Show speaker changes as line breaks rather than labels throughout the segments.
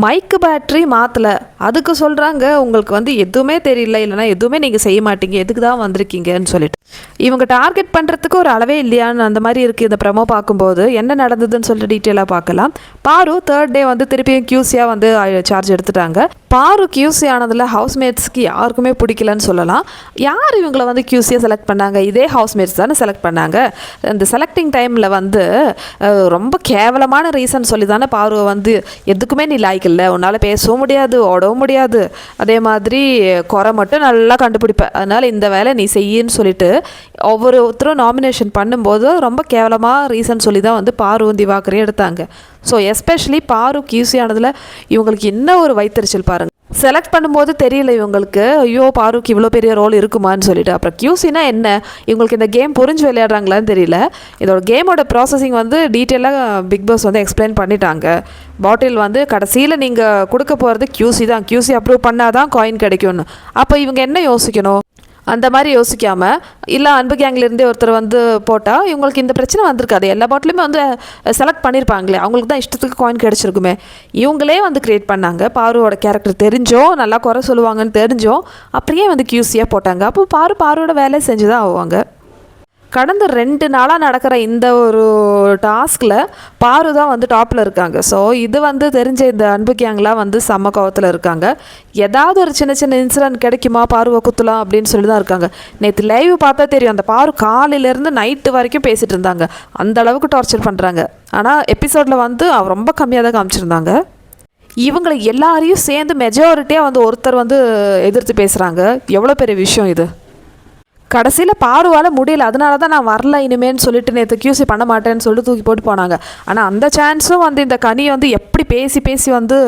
மைக்கு battery மாற்றலை, அதுக்கு சொல்கிறாங்க உங்களுக்கு வந்து எதுவுமே தெரியல, இல்லைனா எதுவுமே நீங்கள் செய்ய மாட்டீங்க, எதுக்கு தான் வந்திருக்கீங்கன்னு சொல்லிட்டு. இவங்க டார்கெட் பண்ணுறதுக்கு ஒரு அளவே இல்லையான்னு அந்த மாதிரி இருக்குது இந்த ப்ரெமோ பார்க்கும்போது. என்ன நடந்ததுன்னு சொல்லிட்டு டீட்டெயிலாக பார்க்கலாம். பாரு தேர்ட் டே வந்து திருப்பியும் கியூசியாக வந்து சார்ஜ் எடுத்துட்டாங்க. பாரு கியூசி ஆனதில் ஹவுஸ்மேட்ஸ்க்கு யாருக்குமே பிடிக்கலன்னு சொல்லலாம். யார் இவங்களை வந்து கியூசியாக செலக்ட் பண்ணாங்க? இதே ஹவுஸ்மேட்ஸ் தானே செலக்ட் பண்ணாங்க. இந்த செலக்டிங் டைமில் வந்து ரொம்ப கேவலமான ரீசன் சொல்லி தானே பாருவை வந்து எதுக்குமே நீ லைக் இல்லை, உன்னால் பேசவும் முடியாது, ஓடவும் முடியாது, அதே மாதிரி குறை மட்டும் நல்லா கண்டுபிடிப்பேன், அதனால் இந்த வேலை நீ செய்யின்னு சொல்லிட்டு ஒவ்வொருத்தரும் நாமினேஷன் பண்ணும்போது ரொம்ப கேவலமாக ரீசன் சொல்லி தான் வந்து பாருவும் திவாகரையும் எடுத்தாங்க. ஸோ எஸ்பெஷலி பாரு கியூசி ஆனதில் இவங்களுக்கு என்ன ஒரு வைத்தறிச்சல் பாருங்கள். செலக்ட் பண்ணும்போது தெரியல இவங்களுக்கு, ஐயோ பாருக்கு இவ்வளோ பெரிய ரோல் இருக்குமான்னு சொல்லிட்டு. அப்புறம் கியூசினா என்ன, இவங்களுக்கு இந்த கேம் புரிஞ்சு விளையாடுறாங்களான்னு தெரியல. இதோட கேமோட ப்ராசஸிங் வந்து டீட்டெயிலாக பிக் பாஸ் வந்து எக்ஸ்பிளைன் பண்ணிட்டாங்க. பாட்டில் வந்து கடைசியில் நீங்கள் கொடுக்க போகிறது கியூசி தான், கியூசி அப்ரூவ் பண்ணால் தான் காயின் கிடைக்கும்னு. அப்போ இவங்க என்ன யோசிக்கணும்? அந்த மாதிரி யோசிக்காமல், இல்லை அன்பு கேங்லேருந்தே ஒருத்தர் வந்து போட்டால் இவங்களுக்கு இந்த பிரச்சனை வந்திருக்காது. எல்லா பாட்டிலுமே வந்து செலக்ட் பண்ணியிருப்பாங்களே, அவங்களுக்கு தான் இஷ்டத்துக்கு காயின் கிடச்சிருக்குமே. இவங்களே வந்து க்ரியேட் பண்ணாங்க. பாருவோட கேரக்டர் தெரிஞ்சோ, நல்லா குறை சொல்லுவாங்கன்னு தெரிஞ்சோ அப்படியே வந்து கியூசியாக போட்டாங்க. அப்போ பாருவோட வேலையை செஞ்சு தான் ஆவாங்க. கடந்த 2 நாளாக நடக்கிற இந்த ஒரு டாஸ்கில் பாரு தான் வந்து டாப்பில் இருக்காங்க. ஸோ இது வந்து தெரிஞ்ச இந்த அன்பு கேங்லாம் வந்து செம்ம கோவத்தில் இருக்காங்க. ஏதாவது ஒரு சின்ன சின்ன இன்சிடென்ட் கிடைக்குமா பாருவை குத்தலாம் அப்படின்னு சொல்லி தான் இருக்காங்க. நேற்று லைவ் பார்த்தா தெரியும், அந்த பாரு காலையிலேருந்து நைட்டு வரைக்கும் பேசிகிட்டு இருந்தாங்க. அந்த அளவுக்கு டார்ச்சர் பண்ணுறாங்க. ஆனால் எபிசோடில் வந்து ரொம்ப கம்மியாக தான் காமிச்சிருந்தாங்க. இவங்களை எல்லாரையும் சேர்ந்து மெஜாரிட்டியாக வந்து ஒருத்தர் வந்து எதிர்த்து பேசுகிறாங்க. எவ்வளோ பெரிய விஷயம் இது. கடைசியில் பாருவால் முடியல, அதனால தான் நான் வரல இனிமேன்னு சொல்லிட்டு நேற்று கியூசி பண்ண மாட்டேன்னு சொல்லிட்டு தூக்கி போட்டு போனாங்க. ஆனால் அந்த சான்ஸும் வந்து இந்த கனி வந்து எப்படி பேசி வந்து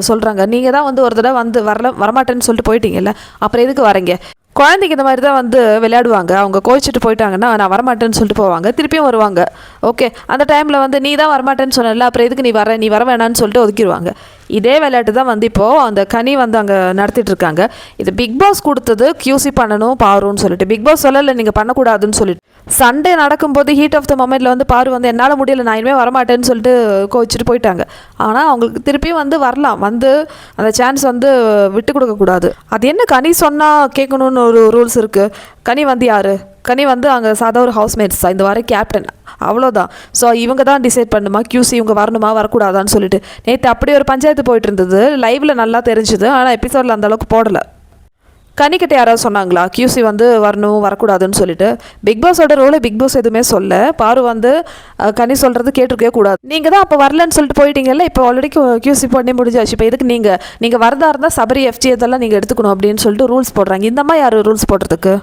சொல்கிறாங்க, நீங்கள் தான் வந்து ஒரு தடவை வந்து வரமாட்டேன்னு சொல்லிட்டு போயிட்டீங்கல்ல, அப்புறம் எதுக்கு வரீங்க? குழந்தைக்கு இந்த மாதிரி தான் வந்து விளையாடுவாங்க. அவங்க கோச்சிட்டு போயிட்டாங்கன்னா நான் வரமாட்டேன்னு சொல்லிட்டு போவாங்க, திருப்பியும் வருவாங்க. ஓகே, அந்த டைமில் வந்து நீ தான் வரமாட்டேன்னு சொன்னல, அப்புறம் எதுக்கு நீ வர வேணான்னு சொல்லிட்டு ஒதுக்கிடுவாங்க. இதே விளையாட்டு தான் வந்து இப்போது அந்த கனி வந்து அங்கே நடத்திட்டு இருக்காங்க. இது பிக் பாஸ் கொடுத்தது கியூசி பண்ணணும் பாருன்னு சொல்லிட்டு. பிக் பாஸ் சொல்லலை நீங்கள் பண்ணக்கூடாதுன்னு சொல்லிட்டு. சண்டே நடக்கும்போது ஹீட் ஆஃப் த மொமெண்ட்டில் வந்து பாரு வந்து என்னால் முடியல, நான் இனிமேல் வரமாட்டேன்னு சொல்லிட்டு கோச்சிட்டு போயிட்டாங்க. ஆனால் அவங்களுக்கு திருப்பியும் வந்து வரலாம், வந்து அந்த சான்ஸ் வந்து விட்டு கொடுக்கக்கூடாது. அது என்ன கனி சொன்னால் கேட்கணுன்னு ஒரு ரூல்ஸ் இருக்குது. கனி வந்து யார்? கனி வந்து அங்கே சாதா ஒரு ஹவுஸ்மேட்ஸ் தான், இந்த வாரம் கேப்டன், அவ்வளோதான். ஸோ இவங்க தான் டிசைட் பண்ணுமா கியூசி இவங்க வரணுமா வரக்கூடாதான்னு சொல்லிட்டு. நேற்று அப்படி ஒரு பஞ்சாயத்து போயிட்டு இருந்தது, லைவில் நல்லா தெரிஞ்சுது. ஆனால் எபிசோடில் அந்தளவுக்கு போடலை. கனிக்கிட்ட யாராவது சொன்னாங்களா கியூசி வந்து வரணும் வரக்கூடாதுன்னு சொல்லிட்டு? பிக் பாஸோட ரோலை பிக் பாஸ் எதுவுமே சொல்ல. பாரு வந்து கனி சொல்கிறது கேட்டிருக்கவே கூடாது. நீங்கள் தான் அப்போ வரலன்னு சொல்லிட்டு போயிட்டீங்கல்ல, இப்போ ஆல்ரெடி கியூசி பண்ணி முடிஞ்சாச்சு, இப்போ எதுக்கு நீங்கள் வரதா இருந்தால் சபரி எஃப்ஜி இதெல்லாம் நீங்கள் எடுத்துக்கணும் அப்படின்னு சொல்லிட்டு ரூல்ஸ் போடுறாங்க. இந்த மாதிரி யார் ரூல்ஸ் போடுறதுக்கு?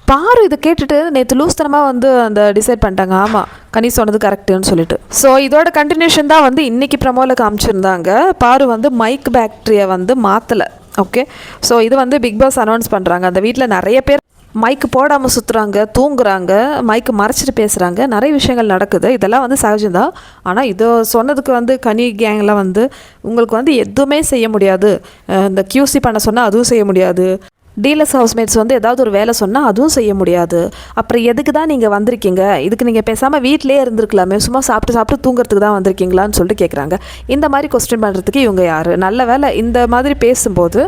பாரு இதை கேட்டுட்டு நேற்று லூஸ்தனமாக வந்து அந்த டிசைட் பண்ணிட்டாங்க, ஆமாம் கனி சொன்னது கரெக்டுன்னு சொல்லிட்டு. ஸோ இதோட கண்டினியூஷன் தான் வந்து இன்றைக்கி ப்ரமோவில் காமிச்சிருந்தாங்க. பாரு வந்து மைக் பேக்ட்ரியை வந்து மாற்றலை. ஓகே, ஸோ இது வந்து பிக் பாஸ் அனௌன்ஸ் பண்ணுறாங்க. அந்த வீட்டில் நிறைய பேர் மைக்கு போடாமல் சுற்றுறாங்க, தூங்குறாங்க, மைக்கு மறைச்சிட்டு பேசுகிறாங்க, நிறைய விஷயங்கள் நடக்குது. இதெல்லாம் வந்து சகஜம்தான். ஆனால் இதை சொன்னதுக்கு வந்து கனி கேங்கில் வந்து உங்களுக்கு வந்து எதுவுமே செய்ய முடியாது, இந்த கியூசி பண்ண சொன்னால் அதுவும் செய்ய முடியாது, டீலர்ஸ் ஹவுஸ்மேட்ஸ் வந்து ஏதாவது ஒரு வேலை சொன்னால் அதுவும் செய்ய முடியாது, அப்புறம் எதுக்கு தான் நீங்கள் வந்திருக்கீங்க, இதுக்கு நீங்கள் பேசாமல் வீட்டிலே இருந்திருக்கலாமே, சும்மா சாப்பிட்டு தூங்குறதுக்கு தான் வந்திருக்கீங்களான்னு சொல்லிட்டு கேட்குறாங்க. இந்த மாதிரி கொஸ்டின் பண்ணுறதுக்கு இவங்க யார்? நல்ல வேலை இந்த மாதிரி பேசும்போது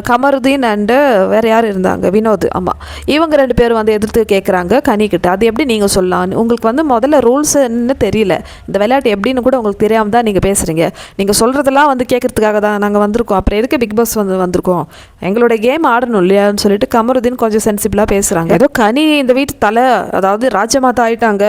கமருதீன் அண்டு வேறு யார் இருந்தாங்க, வினோத், ஆமாம், இவங்க 2 பேரும் வந்து எதிர்த்து கேட்குறாங்க கனிக்கிட்ட. அது எப்படி நீங்கள் சொல்லலாம்? உங்களுக்கு வந்து முதல்ல ரூல்ஸ் என்ன தெரியல, இந்த விளையாட்டு எப்படின்னு கூட உங்களுக்கு தெரியாமல் தான் நீங்கள் பேசுகிறீங்க. நீங்கள் சொல்கிறதெல்லாம் வந்து கேட்குறதுக்காக தான் நாங்கள் வந்திருக்கோம், அப்புறம் எதுக்கு பிக் பாஸ் வந்து வந்திருக்கோம், எங்களோட கேம் ஆடணும் இல்லையான்னு சொல்லிட்டு கமருதீன் கொஞ்சம் சென்சிபிளாக பேசுகிறாங்க. ஏதோ கனி இந்த வீட்டு தலை, அதாவது ராஜமாதா ஆகிட்டாங்க,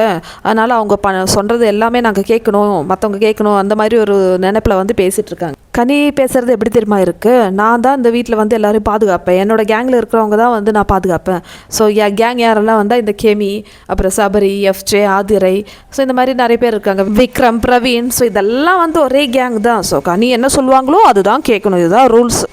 அதனால் அவங்க சொல்கிறது எல்லாமே நாங்கள் கேட்கணும், மற்றவங்க கேட்கணும், அந்த மாதிரி ஒரு நினைப்பில் வந்து பேசிகிட்டு இருக்காங்க. கனி பேசுகிறது எப்படி தெரியுமா இருக்குது? நான் தான் இந்த வீட்டில் வந்து எல்லோரையும் பாதுகாப்பேன், என்னோட கேங்கில் இருக்கிறவங்க தான் வந்து நான் பாதுகாப்பேன். ஸோ கேங் யாரெல்லாம் வந்தால் இந்த கேமி, அப்புறம் சபரி, எஃப்ஜே, ஆதிரை, ஸோ இந்த மாதிரி நிறைய பேர் இருக்காங்க, விக்ரம், பிரவீன், ஸோ இதெல்லாம் வந்து ஒரே கேங் தான். ஸோ கனி என்ன சொல்லுவாங்களோ அதுதான் கேட்கணும், இதுதான் ரூல்ஸ்.